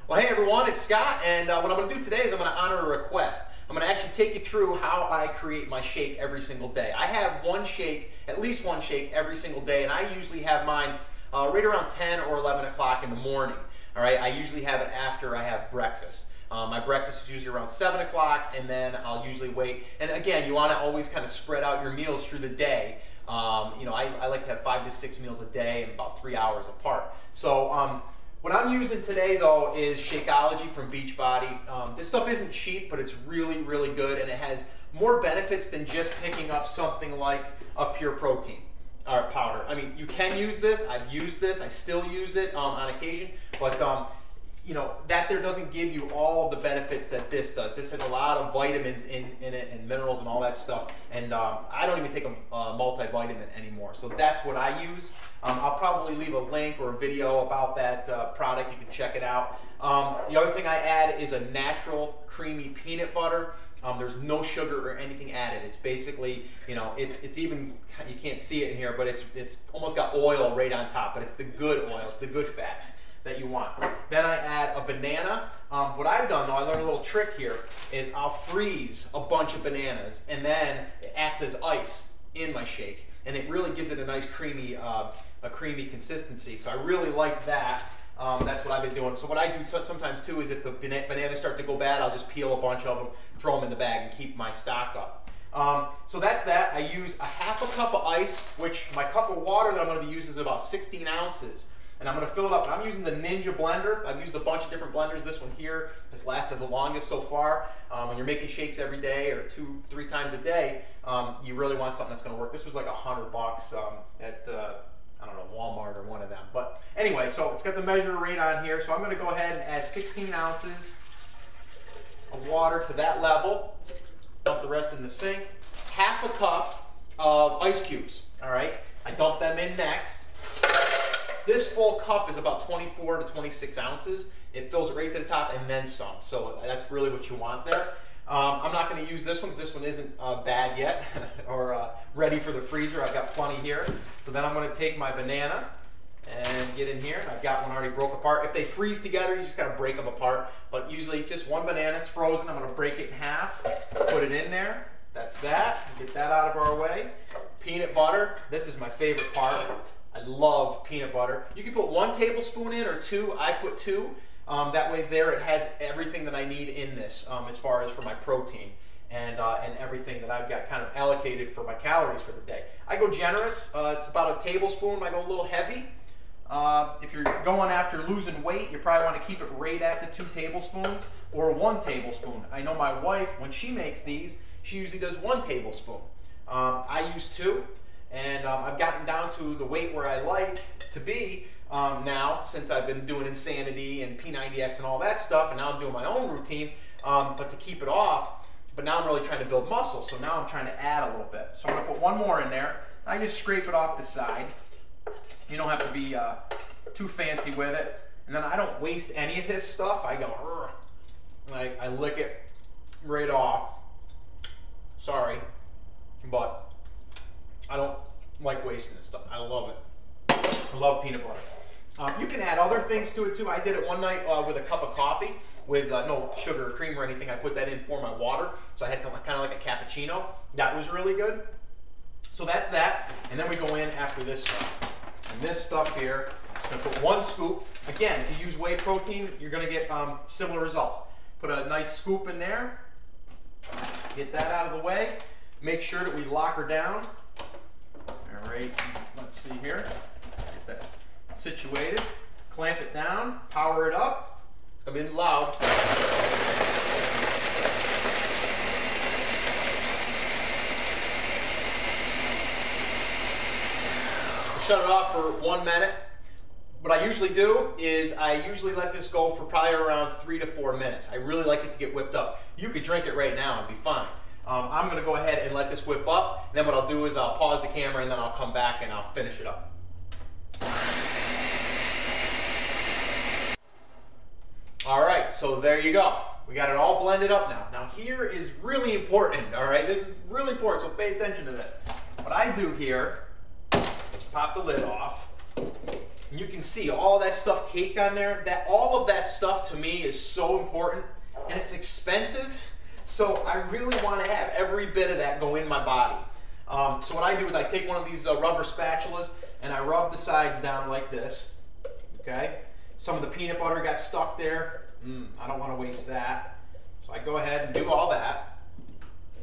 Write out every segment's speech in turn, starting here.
Well, hey everyone, it's Scott, and what I'm going to do today is I'm going to honor a request. I'm going to actually take you through how I create my shake every single day. I have one shake, at least one shake every single day, and I usually have mine right around 10 or 11 o'clock in the morning. All right, I usually have it after I have breakfast. My breakfast is usually around 7 o'clock, and then I'll usually wait. And again, you want to always kind of spread out your meals through the day. I like to have 5 to 6 meals a day and about 3 hours apart. So what I'm using today though is Shakeology from Beachbody. This stuff isn't cheap, but it's really, really good, and it has more benefits than just picking up something like a pure protein or powder. I mean, you can use this. I've used this. I still use it on occasion, but that there doesn't give you all of the benefits that this does. This has a lot of vitamins in it and minerals and all that stuff, and I don't even take a multivitamin anymore. So that's what I use. I'll probably leave a link or a video about that product. You can check it out. The other thing I add is a natural creamy peanut butter. There's no sugar or anything added. It's basically, it's even, you can't see it in here, but it's almost got oil right on top, but it's the good oil. It's the good fats that you want. Then I add a banana. What I've done though, I learned a little trick here, is I'll freeze a bunch of bananas, and then it acts as ice in my shake, and it really gives it a nice creamy consistency. So I really like that. That's what I've been doing. So what I do sometimes too is if the bananas start to go bad, I'll just peel a bunch of them, throw them in the bag, and keep my stock up. So that's that. I use a half a cup of ice, which my cup of water that I'm going to be using is about 16 ounces. And I'm going to fill it up. And I'm using the Ninja blender. I've used a bunch of different blenders. This one here has lasted the longest so far. When you're making shakes every day or 2-3 times a day, you really want something that's going to work. This was like $100 at I don't know, Walmart or one of them. But anyway, so it's got the measure rate on here. So I'm going to go ahead and add 16 ounces of water to that level. Dump the rest in the sink. Half a cup of ice cubes. All right, I dump them in next. This full cup is about 24 to 26 ounces. It fills it right to the top and then some. So that's really what you want there. I'm not going to use this one because this one isn't bad yet or ready for the freezer. I've got plenty here. So then I'm going to take my banana and get in here. I've got one already broke apart. If they freeze together, you just got to break them apart. But usually just one banana, it's frozen. I'm going to break it in half, put it in there. That's that. Get that out of our way. Peanut butter. This is my favorite part. I love peanut butter. You can put 1 tablespoon in or 2. I put 2. That way there it has everything that I need in this as far as for my protein and everything that I've got kind of allocated for my calories for the day. I go generous. It's about a tablespoon. I go a little heavy. If you're going after losing weight, you probably want to keep it right at the 2 tablespoons or 1 tablespoon. I know my wife, when she makes these, she usually does 1 tablespoon. I use 2. And I've gotten down to the weight where I like to be now, since I've been doing Insanity and P90X and all that stuff, and now I'm doing my own routine, but to keep it off. But now I'm really trying to build muscle, so now I'm trying to add a little bit. So I'm going to put 1 more in there. I just scrape it off the side. You don't have to be too fancy with it. And then I don't waste any of this stuff. I go, I lick it right off. Sorry, but I don't like wasting this stuff. I love it. I love peanut butter. You can add other things to it too. I did it one night with a cup of coffee with no sugar or cream or anything. I put that in for my water, so I had kind of like a cappuccino. That was really good. So that's that. And then we go in after this stuff. And this stuff here, I'm just going to put 1 scoop. Again, if you use whey protein, you're going to get similar results. Put a nice scoop in there. Get that out of the way. Make sure that we lock her down. All right, let's see here. Get that situated. Clamp it down. Power it up. It's going to be loud. Shut it off for 1 minute. What I usually do is I usually let this go for probably around 3 to 4 minutes. I really like it to get whipped up. You could drink it right now and be fine. I'm going to go ahead and let this whip up. And then what I'll do is I'll pause the camera and then I'll come back and I'll finish it up. All right, so there you go. We got it all blended up now. Now here is really important, all right? This is really important, so pay attention to this. What I do here, pop the lid off, And you can see all that stuff caked on there. All of that stuff to me is so important, and it's expensive. So I really want to have every bit of that go in my body. So what I do is I take one of these rubber spatulas and I rub the sides down like this. Okay. Some of the peanut butter got stuck there. I don't want to waste that. So I go ahead and do all that.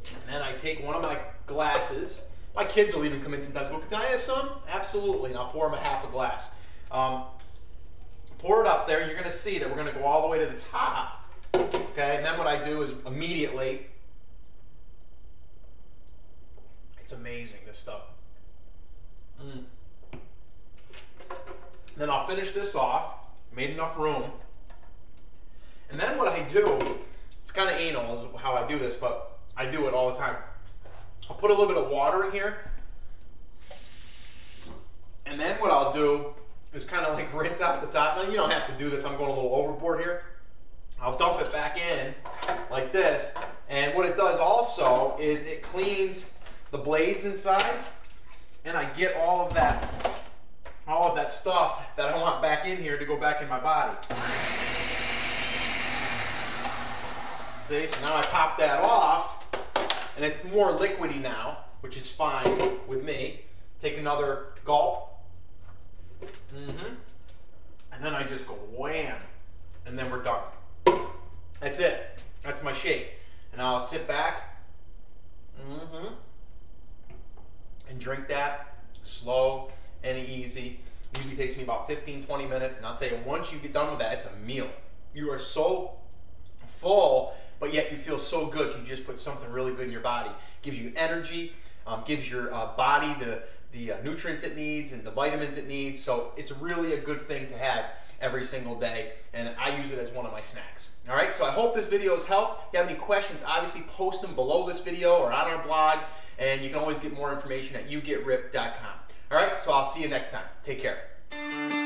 And then I take one of my glasses. My kids will even come in sometimes. Well, can I have some? Absolutely. And I'll pour them a half a glass. Pour it up there. You're going to see that we're going to go all the way to the top. Okay, and then what I do is immediately, it's amazing, this stuff. Then I'll finish this off, made enough room. And then what I do, it's kind of anal is how I do this, but I do it all the time. I'll put a little bit of water in here. And then what I'll do is kind of like rinse out the top. Now you don't have to do this, I'm going a little overboard here. I'll dump it back in like this, and what it does also is it cleans the blades inside, and I get all of that stuff that I want back in here to go back in my body. See, so now I pop that off, and it's more liquidy now, which is fine with me. Take another gulp, and then I just go wham, and then we're done. That's it. That's my shake. And I'll sit back and drink that slow and easy. It usually takes me about 15-20 minutes, and I'll tell you, once you get done with that, it's a meal. You are so full, but yet you feel so good. You just put something really good in your body. Gives you energy, gives your body the nutrients it needs and the vitamins it needs. So it's really a good thing to have every single day, and I use it as one of my snacks. All right, so I hope this video has helped. If you have any questions, obviously post them below this video or on our blog, and you can always get more information at yougetripped.com. All right, so I'll see you next time. Take care.